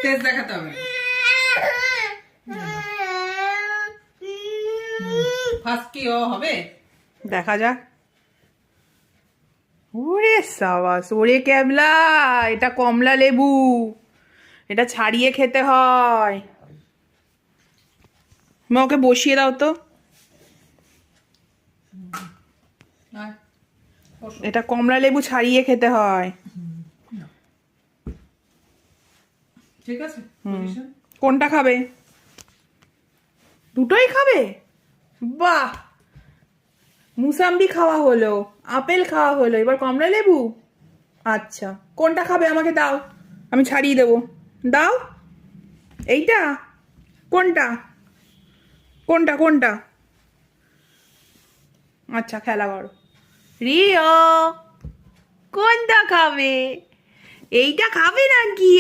তেজ দেখাতে হবে ফার্স্ট কি ও হবে দেখা যাক। ওরে সাবাস, ওরে ক্যাবলা, এটা কমলা লেবু, এটা ছাড়িয়ে খেতে হয়। মা ওকে বসিয়ে দাও তো। এটা কমলা লেবু ছাড়িয়ে খেতে হয়। ঠিক আছে কোনটা খাবে? দুটোই খাবে? বাহ, মুসাম্বি খাওয়া হলো, আপেল খাওয়া হলো, এবার কমলা লেবু। আচ্ছা, কোনটা খাবে আমাকে দাও, আমি ছাড়িয়ে দেবো। দাও। এইটা? কোনটা কোনটা কোনটা? আচ্ছা, খেলা করো। রিও, কোনটা খাবে? এইটা খাবে নাকি?